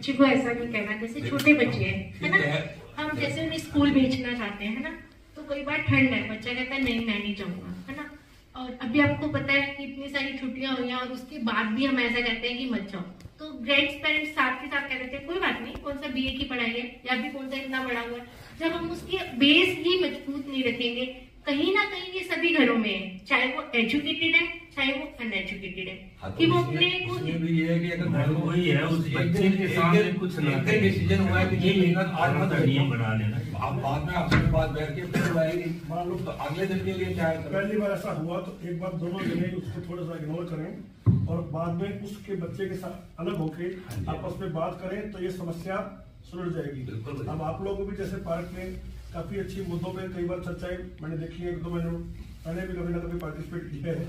बच्चे को ऐसा नहीं कहना, जैसे छोटे बच्चे हैं, है ना, हम जैसे उन्हें स्कूल भेजना चाहते हैं, है ना, तो कई बार ठंड है, बच्चा कहता है नहीं मैं नहीं जाऊंगा, है ना, और अभी आपको पता है कि इतनी सारी छुट्टियां हुई हैं और उसके बाद भी हम ऐसा कहते हैं कि मत जाओ, तो ग्रेड पेरेंट्स साथ के साथ कह देते हैं कोई बात नहीं, कौन सा बीए की पढ़ाई है या फिर कौन सा इतना बड़ा हुआ है। जब हम उसके बेस ही मजबूत नहीं रखेंगे, कहीं ना कहीं ये सभी घरों में है, चाहे वो एजुकेटेड है चाहे वो अनएजुकेटेड है, कि वो अपने को भी ये है कि अगर वही है उस बच्चे के सामने कुछ ना डिसीजन हुआ है कि ये लेकर 8 मत नियम बना लेना, आप बाद में आपके पास बैठ के फिर मान लो तो अगले दिन के लिए क्या है। पहली बार ऐसा हुआ तो एक बार दोनों जने उसको थोड़ा सा इग्नोर करें और बाद में उसके बच्चे के साथ अलग होके आपस में बात करें तो ये समस्या सुलझ जाएगी। अब आप लोगों को भी जैसे पार्क में काफी अच्छी मुद्दों पे कई बार चर्चाएं मैंने देखी है, 1-2 महीनों मैंने भी कभी ना कभी पार्टिसिपेट किया है,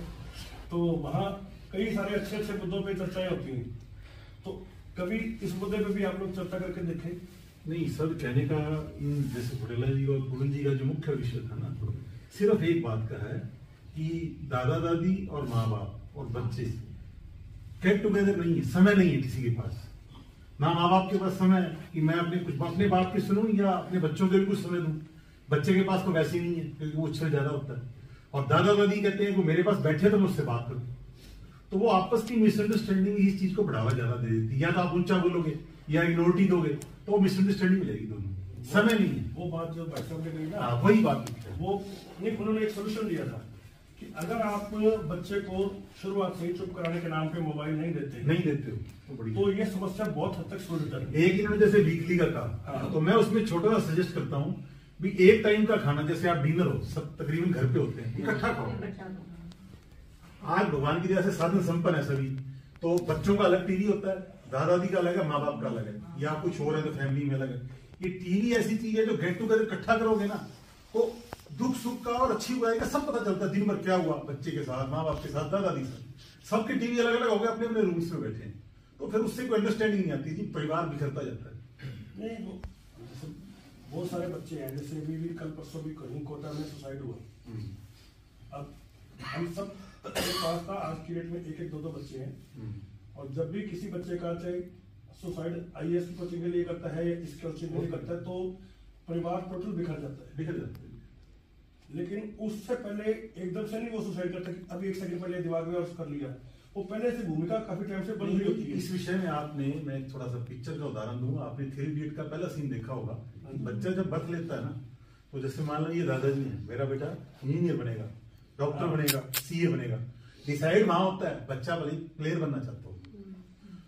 तो वहाँ कई सारे अच्छे अच्छे मुद्दों पे चर्चाएं होती हैं, तो कभी इस मुद्दे पे भी आप लोग चर्चा करके देखें। नहीं सर, कहने का जैसे पटेला जी और पूरन जी का जो मुख्य विषय था ना, सिर्फ एक बात का है कि दादा दादी और माँ बाप और बच्चे गेट टुगेदर नहीं है, समय नहीं है किसी के पास, ना माँ बाप के पास समय है कि मैं अपने बाप की सुनूं या अपने बच्चों के भी कुछ समय दूं, बच्चे के पास तो वैसे ही नहीं है क्योंकि वो उछल ज्यादा होता है, और दादा दादी कहते हैं कि मेरे पास बैठे तो मुझसे बात करो, तो वो आपस की मिसअंडरस्टैंडिंग इस चीज को बढ़ावा ज्यादा दे देती है, या तो आप ऊंचा बोलोगे या इग्नोरिटी दोगे तो मिसअंडरस्टैंडिंग मिलेगी, दोनों समय नहीं है। वो बात जो भाई साहब ने कही ना, वही बात वो नहीं, उन्होंने एक सोल्यूशन दिया था कि अगर आप बच्चे को शुरुआत से ही चुप कराने के नाम पे मोबाइल नहीं देते हो तो ये समस्या बहुत हद तक सुलझ जाती है। एक इन्होंने जैसे वीकली का कहा, तो मैं उसमें छोटा सा सजेस्ट करता हूँ भी एक टाइम का खाना, जैसे आप डिनर हो सब तकरीबन घर पे होते हैं, इकट्ठा खाओ। आज भगवान की दया से साधन संपन्न है सभी, तो बच्चों का अलग टीवी होता है, दादा दादी का अलग है, माँ बाप का अलग है, या कुछ और है तो फैमिली में अलग है। ये टीवी ऐसी चीज है जो गेट टूगेदर इकट्ठा करोगे ना तो दुख सुख का और अच्छी बुराई का सब पता चलता है, दिन भर क्या हुआ बच्चे के साथ, माँ बाप के साथ, दादा दादी से, सबके टीवी अलग अलग हो गए, अपने अपने रूम्स में बैठे हैं, तो फिर उससे कोई अंडरस्टैंडिंग नहीं आती जी, परिवार बिखरता जाता है। नहीं, बहुत सारे बच्चे हैं, जैसे भी कल परसों भी कहीं कोटा में सुसाइड हुआ, अब हम सब के पास था आज की डेट में 1-2 बच्चे हैं, और जब भी किसी बच्चे का चाहे सुसाइड आईएएस की कोचिंग के लिए करता है या इसके कोचिंग के लिए करता है तो परिवार टोटल बिखर जाता है। लेकिन उससे पहले एकदम से नहीं वो सुसाइड करता कि अभी 1 सेकंड पहले दिमाग में और कर लिया, वो पहले से भूमिका काफी टाइम से बन रही होती है। इस विषय में आपने, मैं थोड़ा सा पिक्चर का उदाहरण दूंगा, आपने 3 इडियट का पहला सीन देखा होगा, बच्चा जब बर्थ लेता है ना, तो जैसे मान लो ये दादाजी है, मेरा बेटा इंजीनियर बनेगा, डॉक्टर बनेगा, सीए बनेगा, डिसाइड वहां होता है, बच्चा भले प्लेयर बनना चाहता हो,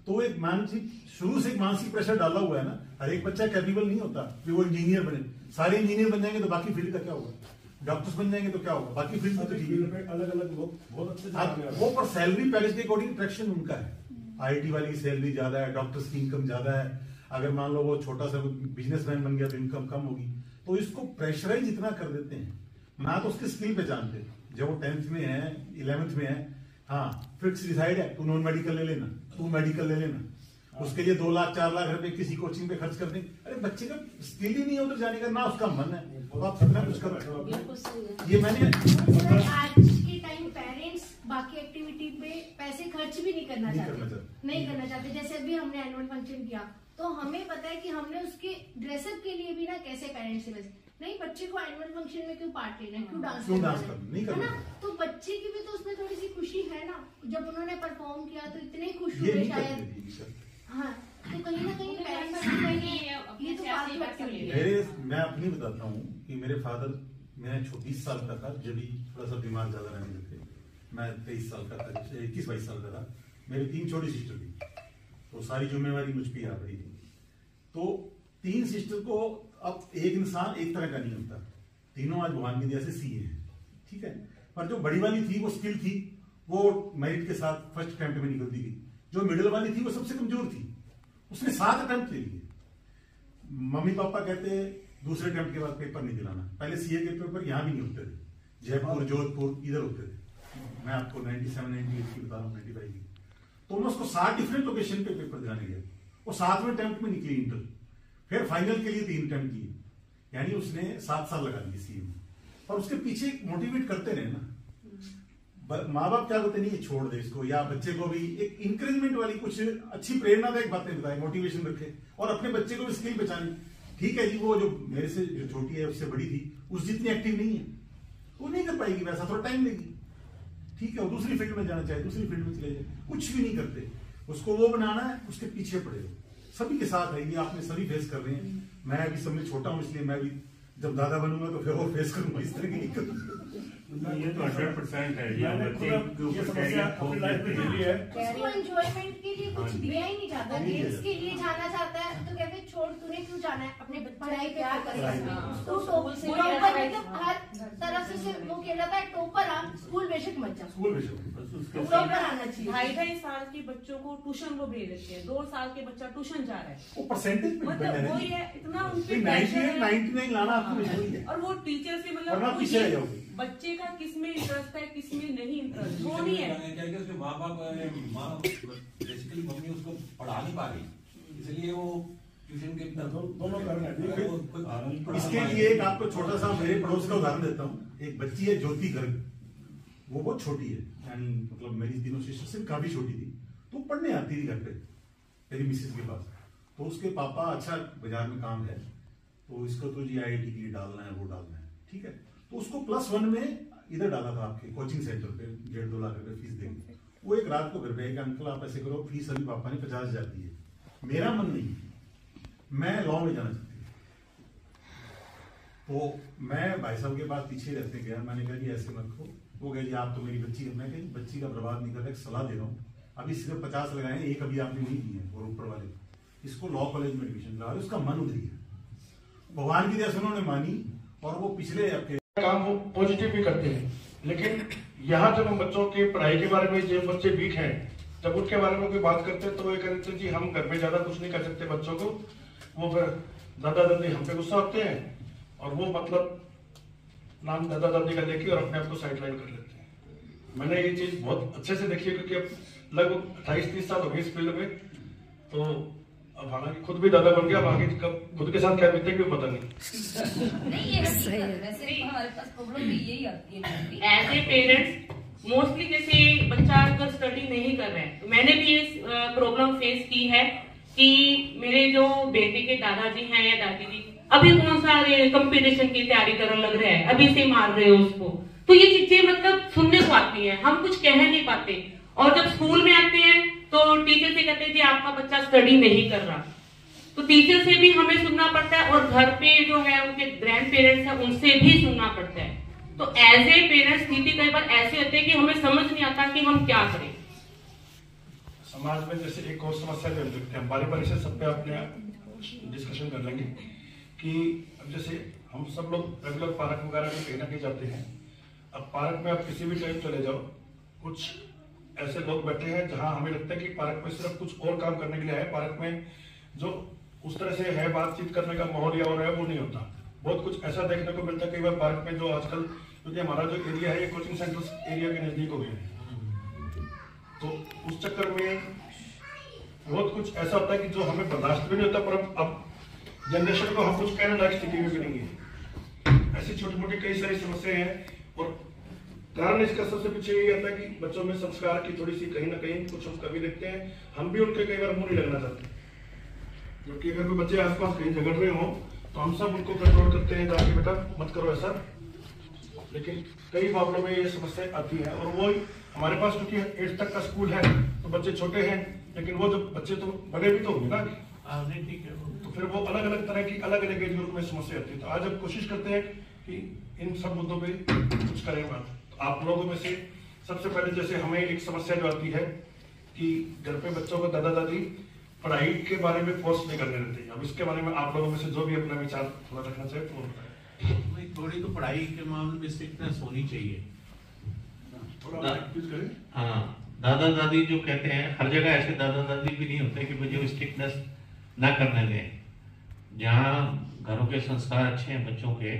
तो एक मानसिक शुरू से एक मानसिक प्रेशर डाला हुआ है ना, हर एक बच्चा कैपेबल नहीं होता कि वो इंजीनियर बने, सारे इंजीनियर बन जाएंगे तो बाकी फील्ड का क्या होगा, डॉक्टर्स बन जाएंगे तो क्या होगा, बाकी फील्ड में तो ठीक है, अलग अलग लोग बहुत अच्छे वो पर सैलरी पैकेज के अकॉर्डिंग ट्रैक्शन उनका है, आईटी वाली की सैलरी ज्यादा है, डॉक्टर्स की इनकम ज्यादा है, अगर मान लो वो छोटा सा बिजनेसमैन बन गया तो इनकम कम होगी, तो इसको प्रेशराइज इतना कर देते हैं, ना तो उसके स्किल पहचानते, जब वो 10th में है 11th में है, हाँ फिक्स डिसाइड है तू नॉन मेडिकल ले लेना, तू मेडिकल ले लेना, उसके लिए 2 लाख 4 लाख रुपए किसी कोचिंग पे खर्च कर दें, अरे बच्चे का स्किल ही नहीं है उधर जाने का, ना उसका मन है, तो आप कितना कुछ करो। ये मैंने आज के टाइम पेरेंट्स बाकी एक्टिविटी पे पैसे खर्च भी नहीं करना चाहते, जैसे अभी हमने एनुअल फंक्शन किया तो हमें पता है कि हमने उसके ड्रेसअप के लिए भी ना कैसे पेरेंट्स से नहीं, बच्चे को एनुअल फंक्शन में क्यों पार्ट लेना है, क्यों डांस करना है ना, तो बच्चे की भी तो उसमें थोड़ी सी खुशी है ना, जब उन्होंने परफॉर्म किया तो इतने खुश हुए शायद, हाँ, तो कहीं ना कहीं ये तो मैं अपनी बताता हूँ कि मेरे फादर, मैं 20 साल का था जब थोड़ा सा बीमार ज्यादा रहने लगे, मैं 23 साल का था, 21-22 साल का था, मेरी 3 छोटी सिस्टर थी, तो सारी जिम्मेवारी मुझ पर आ पड़ी थी, तो 3 सिस्टर को, अब एक इंसान एक तरह का नहीं होता, तीनों आज भगवान की दया से सीए हैं, ठीक है, पर जो बड़ी वाली थी वो स्किल थी, वो मेरिट के साथ फर्स्ट अटेम्प्ट में निकलती थी, जो मिडिल वाली थी वो सबसे कमजोर थी, उसने 7 अटेम्प्ट ले लिए, मम्मी पापा कहते दूसरे अटेम्प्ट के बाद पेपर नहीं दिलाना, पहले सीए के पेपर यहाँ भी नहीं होते थे, जयपुर जोधपुर इधर होते थे, मैं आपको 97-98 की बता रहा हूँ, 95 की, तो मैं उसको 7 डिफरेंट लोकेशन पे पेपर दिलाने गया, वो 7वें अटेम्प्ट में निकली इंटर, फिर फाइनल के लिए 3 अटेम्प्ट किए, यानी उसने 7 साल लगा दिए सीए में, और उसके पीछे मोटिवेट करते रहे ना, माँ बाप क्या बोलते नहीं छोड़ दे इसको, या बच्चे को भी एक इंकरेजमेंट वाली कुछ अच्छी प्रेरणादायक बातें बताए, मोटिवेशन रखे, और अपने बच्चे को भी स्किल पहचाने। ठीक है जी, वो जो मेरे से जो छोटी है उससे बड़ी थी, उस जितनी एक्टिव नहीं है, वो नहीं कर पाएगी, वैसा थोड़ा टाइम लेगी। ठीक है, वो दूसरी फील्ड में जाना चाहे दूसरी फील्ड में चले जाए, कुछ भी नहीं करते, उसको वो बनाना है, उसके पीछे पड़े हो। सभी के साथ है ये, आपने सभी फेस कर रहे हैं। मैं अभी सब में छोटा हूं, इसलिए मैं भी जब दादा बनूंगा तो फिर और फेस करूंगा इस तरह की। ये तो 100% है, ये बच्चे के ऊपर समस्या अपनी लाइफ में झेली है। उसको एंजॉयमेंट के लिए कुछ दिया ही नहीं जाता, गेम्स के लिए जाना चाहता है तो कहते हैं छोड़, तूने क्यों जाना है, अपने पढ़ाई पे फोकस कर, तो टॉपर मतलब हर तरफ से वो कह रहा था टॉपर आ, स्कूल बेशक मत जा, स्कूल में टॉपर आना चाहिए। 2.5 साल के बच्चों को ट्यूशन वो भेज देते हैं, 2 साल के बच्चा ट्यूशन जा रहा है, वो परसेंटेज पे डिपेंड मतलब है, वही है, इतना उनपे 99 लाना आपको मजबूरी है, और वो टीचर से वरना मतलब पीछे रह जाओगे। बच्चे का किसमें इंटरेस्ट है किसमें नहीं इंटरेस्ट, वो नहीं है। क्या उसके माँ बाप बेसिकली मम्मी उसको पढ़ा नहीं पा रही, इसलिए वो ट्यूशन के दोनों कारण है। इसके लिए एक आपको छोटा सा मेरे पड़ोस का उदाहरण देता हूँ। एक बच्ची है ज्योति गर्ग, वो बहुत छोटी है, यानी मतलब मेरी तीनों सिस्टर से काफी छोटी थी, तो पढ़ने आती थी घर पे मेरी मिसेज के पास। तो उसके पापा अच्छा बाजार में काम है, तो इसको तो जी IIT के लिए डालना है, वो डालना है, ठीक है। तो उसको +1 में इधर डाला था आपके कोचिंग सेंटर पे, 1.5-2 लाख रुपए फीस देंगे। वो एक रात को घर पे अंकल आप ऐसे करो, फीस अभी पापा ने 50,000 दी है, मेरा मन नहीं, मैं लॉ में जाना चाहती हूँ। तो मैं भाई साहब के पास पीछे रहते गया, मैंने कहा कि ऐसे मत करो। वो कहे जी आप तो मेरी बच्ची है, मैं कही बच्ची का बर्बाद नहीं कर रहा, एक सलाह दे रहा हूँ, अभी सिर्फ 50 लगाए, एक अभी आपने नहीं दी है, और ऊपर वाले इसको लॉ कॉलेज में एडमिशन करा, उसका मन उधर गया। भगवान की दया से उन्होंने मानी, और वो पिछले आपके काम वो पॉजिटिव भी करते हैं। लेकिन यहाँ जब हम बच्चों की पढ़ाई के बारे में, जो बच्चे वीक हैं, जब उनके बारे में कोई बात करते हैं तो वो कहते हैं जी हम घर पे ज्यादा कुछ नहीं कर सकते बच्चों को, वो फिर दादा दादी हम पे गुस्सा होते हैं, और वो मतलब नाम दादा दादी का लेके और अपने आप को साइडलाइन कर लेते हैं। मैंने ये चीज बहुत अच्छे से देखी है, क्योंकि अब लगभग 28-30 साल हो गए इस फील्ड में, तो अब हालांकि खुद भी दादा बन गया, अब आगे कब खुद के साथ क्या बीते भी पता नहीं। नहीं ये सही है, वैसे हमारे पास प्रॉब्लम भी यही आती है। एज ए पेरेंट्स मोस्टली जैसे बच्चा अगर स्टडी नहीं कर रहा है, तो मैंने भी ये प्रॉब्लम फेस की है कि मेरे जो बेटे के दादाजी हैं या दादी जी अभी कौन सा कंपटीशन की तैयारी करने लग रहे हैं, अभी से मार रहे हो उसको, तो ये चीजें मतलब सुनने को आती है, हम कुछ कह नहीं पाते। और जब स्कूल में आते हैं तो टीचर से कहते हैं जी आपका बच्चा स्टडी नहीं कर रहा, तो टीचर से भी हमें सुनना पड़ता है, और घर पे जो है उनके ग्रैंड पेरेंट्स है उनसे भी सुनना पड़ता है। तो एज ए पेरेंट्स स्थिति कई बार ऐसे होते हैं कि हमें समझ नहीं आता कि हम क्या करें। समाज में जैसे एक और समस्या भी देखते हैं, बारी बारी से सब पे अपने डिस्कशन कर लेंगे कि अब जैसे हम सब लोग रेगुलर पार्क वगैरह में कहीं ना कहीं जाते हैं। अब पार्क में आप किसी भी टाइम चले जाओ, कुछ ऐसे लोग बैठे हैं जहां हमें लगता है कि पार्क में सिर्फ कुछ और काम करने के लिए है, पार्क में जो उस तरह से है बातचीत करने का माहौल या और है वो नहीं होता। बहुत कुछ ऐसा देखने को मिलता है कई बार पार्क में, जो आजकल क्योंकि हमारा जो एरिया है ये कोचिंग सेंटर एरिया के नजदीक हो गया है, तो उस चक्कर में बहुत कुछ ऐसा होता है कि जो हमें बर्दाश्त भी नहीं होता, पर अब जनरेशन को हम कुछ कहने लायक स्थिति में भी नहीं है। ऐसी छोटी मोटी कई सारी समस्याएं हैं, और कारण इसका सबसे पीछे यही आता है कि बच्चों में संस्कार की थोड़ी सी कहीं ना कहीं कुछ हम कभी देखते हैं, हम भी उनके कई बार मुंह नहीं लगना चाहते, क्योंकि अगर कोई बच्चे आसपास कहीं झगड़ रहे हो तो हम सब उनको कंट्रोल करते हैं जाके बेटा मत करो ऐसा, लेकिन कई मामलों में ये समस्या आती है। और वो हमारे पास क्योंकि 8th तक का स्कूल है तो बच्चे छोटे हैं, लेकिन वो जब बच्चे तो बड़े भी तो होंगे ना, तो फिर वो अलग अलग तरह की अलग अलग एज ग्रुप में समस्या आती है। तो आज हम कोशिश करते हैं कि इन सब मुद्दों पे कुछ करें बात। तो आप लोगों में से सबसे पहले जैसे हमें एक समस्या जो आती है कि घर पे बच्चों को दादा दादी पढ़ाई के बारे में फोर्स नहीं करने देते। अब इसके बारे में आप लोगों में से जो भी अपना विचार थोड़ा रखना चाहे तो बताएं। थोड़ी तो पढ़ाई के मामले में स्ट्रिक्टनेस होनी चाहिए, थोड़ा प्रैक्टिस करें। हाँ, दादा दादी जो कहते हैं हर जगह ऐसे दादा दादी भी नहीं होते कि मुझे स्ट्रिक्टनेस ना करने दें। जहाँ घरों के संस्कार अच्छे हैं बच्चों के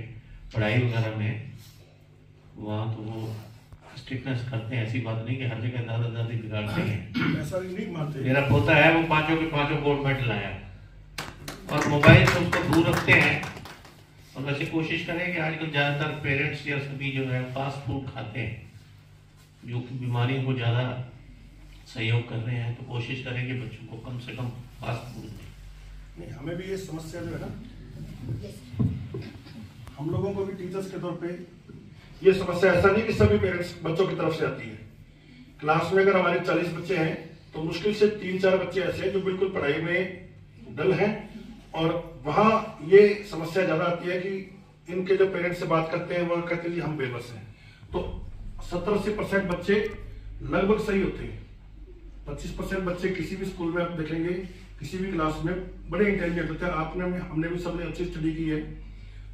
पढ़ाई वगैरह में, वहाँ तो वो स्ट्रिक्टनेस करते हैं। ऐसी बात नहीं कि हर जगह दादा दादी बिगाड़ते हैं। ऐसा नहीं मानते। मेरा पोता है वो 5 के 5 गोल्ड मेडल लाया, और मोबाइल से उसको दूर रखते हैं। और वैसे कोशिश करें कि आजकल ज्यादातर पेरेंट्स या सभी जो है फास्ट फूड खाते हैं, जो कि बीमारियों को ज़्यादा सहयोग कर रहे हैं, तो कोशिश करें कि बच्चों को कम से कम फास्ट फूड दें। नहीं, हमें भी ये समस्या जो है ना, हम लोगों को भी टीचर्स के तौर पे ये समस्या ऐसा नहीं कि सभी पेरेंट्स बच्चों की तरफ से आती है। क्लास में अगर हमारे 40 बच्चे हैं तो मुश्किल से 3-4 बच्चे ऐसे हैं जो बिल्कुल पढ़ाई में डल हैं, और वहां ये समस्या ज्यादा आती है कि इनके जो पेरेंट्स से बात करते हैं वो कहते हैं जी हम बेबस हैं। तो 70-80% बच्चे लगभग सही होते हैं। 25% बच्चे किसी भी स्कूल में आप देखेंगे, किसी भी क्लास में बड़े इंटेलिजेंट होते हैं। हमने भी सबने अच्छी स्टडी की है,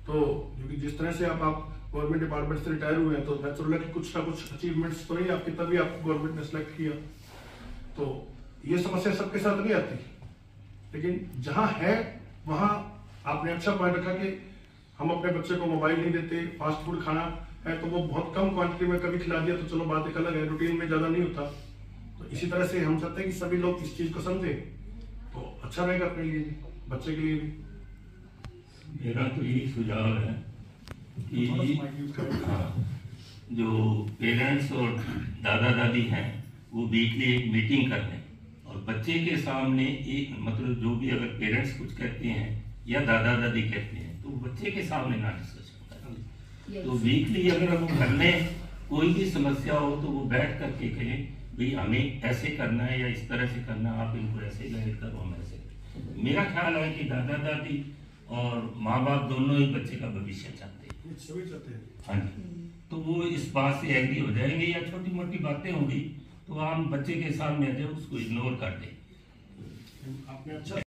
तो क्योंकि जिस तरह से आप गवर्नमेंट डिपार्टमेंट से रिटायर हुए हैं तो नेचुरल है कि कुछ ना कुछ अचीवमेंट्स तो नहीं आपकी, तभी आपको गवर्नमेंट ने सेलेक्ट किया। तो ये समस्या सबके साथ नहीं आती, लेकिन जहां है वहां आपने अच्छा पॉइंट रखा कि हम अपने बच्चे को मोबाइल नहीं देते, फास्ट फूड खाना है तो वो बहुत कम क्वांटिटी में कभी खिला दिया तो चलो बात एक अलग है, रूटीन में ज्यादा नहीं होता। तो इसी तरह से हम चाहते हैं कि सभी लोग इस चीज को समझें तो अच्छा रहेगा अपने लिए भी, बच्चे के लिए भी। मेरा तो यही सुझाव है कि जो पेरेंट्स और दादा दादी हैं वो वीकली एक मीटिंग कर लें और बच्चे के सामने एक मतलब जो भी अगर पेरेंट्स कुछ कहते हैं या दादा दादी कहते हैं तो बच्चे के सामने ना डिस्कशन करें। तो वीकली अगर हम घर में कोई भी समस्या हो तो वो बैठ करके कहें भाई हमें ऐसे करना है या इस तरह से करना, आप इनको ऐसे गाइड करो, हम ऐसे। मेरा ख्याल है कि दादा दादी और माँ बाप दोनों ही बच्चे का भविष्य चाहते हैं। हाँ जी, तो वो इस बात से एग्री हो जाएंगे, या छोटी मोटी बातें होंगी तो हम बच्चे के सामने आ जाए उसको इग्नोर कर दें। आपने अच्छा